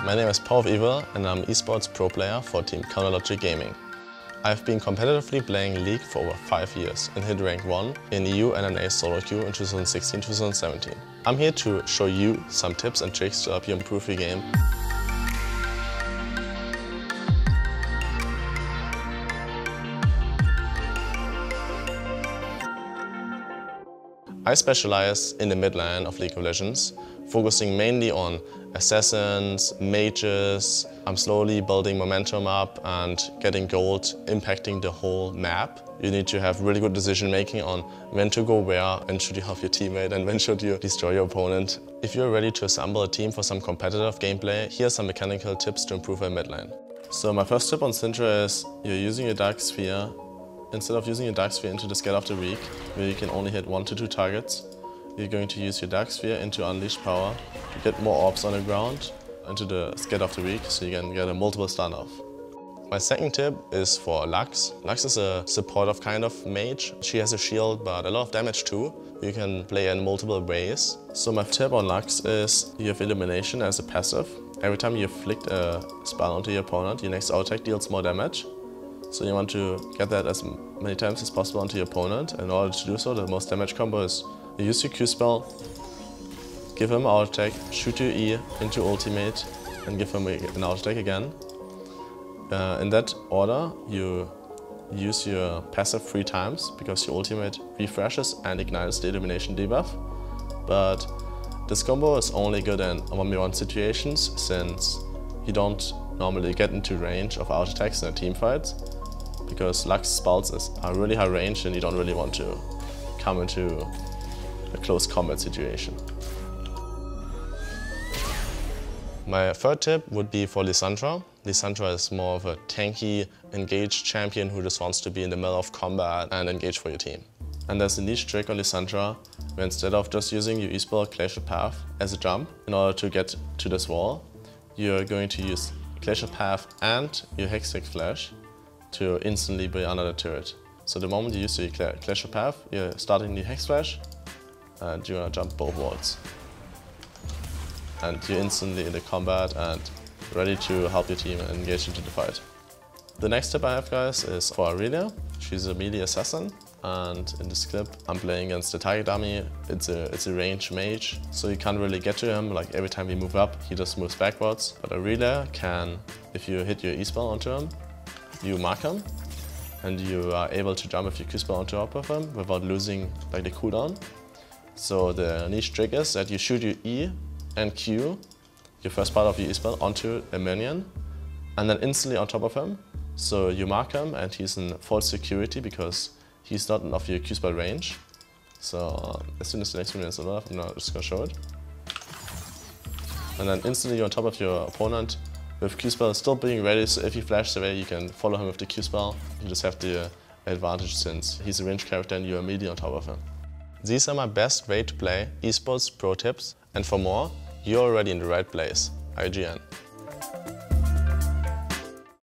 My name is PowerofEvil and I'm an esports pro player for Team Counterlogic Gaming. I've been competitively playing League for over 5 years and hit rank 1 in EU NNA solo queue in 2016-2017. I'm here to show you some tips and tricks to help you improve your game. I specialize in the mid lane of League of Legends, focusing mainly on assassins, mages. I'm slowly building momentum up and getting gold, impacting the whole map. You need to have really good decision making on when to go where, when should you help your teammate and when should you destroy your opponent. If you're ready to assemble a team for some competitive gameplay, here are some mechanical tips to improve your mid lane. So my first tip on Syndra is you're using your Dark Sphere. Instead of using your Dark Sphere into the Scared of the Weak, where you can only hit 1 to 2 targets, you're going to use your Dark Sphere into Unleashed Power to get more orbs on the ground into the Scared of the Weak, so you can get a multiple stun off. My second tip is for Lux. Lux is a supportive kind of mage. She has a shield, but a lot of damage too. You can play in multiple ways. So my tip on Lux is you have Illumination as a passive. Every time you flick a spell onto your opponent, your next auto attack deals more damage. So you want to get that as many times as possible onto your opponent. In order to do so, the most damage combo is you use your Q spell, give him auto attack, shoot your E into ultimate, and give him an auto attack again. In that order, you use your passive 3 times because your ultimate refreshes and ignites the Illumination debuff. But this combo is only good in 1v1 situations since you don't normally get into range of auto attacks in a team fight. Because Lux spells are really high range and you don't really want to come into a close combat situation. My third tip would be for Lissandra. Lissandra is more of a tanky, engaged champion who just wants to be in the middle of combat and engage for your team. And there's a niche trick on Lissandra where instead of just using your E-spell Glacial Path as a jump in order to get to this wall, you're going to use Glacial Path and your Hex Flash to instantly be under the turret. So the moment you use your Glacial Path, you're starting the Hex Flash and you're gonna jump both walls. And you're instantly in the combat and ready to help your team engage into the fight. The next tip I have, guys, is for Aurelia. She's a melee assassin, and in this clip I'm playing against the target dummy. It's a ranged mage, so you can't really get to him. Like every time we move up, he just moves backwards. But Aurelia can, if you hit your E-spell onto him, you mark him, and you are able to jump with your Q-spell on top of him without losing like the cooldown. So the niche trick is that you shoot your E and Q, your first part of your E-spell, onto a minion, and then instantly on top of him. So you mark him and he's in false security because he's not of your Q-spell range. So as soon as the next minion is alive, I'm just gonna show it. And then instantly you're on top of your opponent with Q-spell still being ready, so if he flashes away, you can follow him with the Q-spell. You just have the advantage since he's a ranged character and you're immediately on top of him. These are my best way to play esports pro tips, and for more, you're already in the right place. IGN.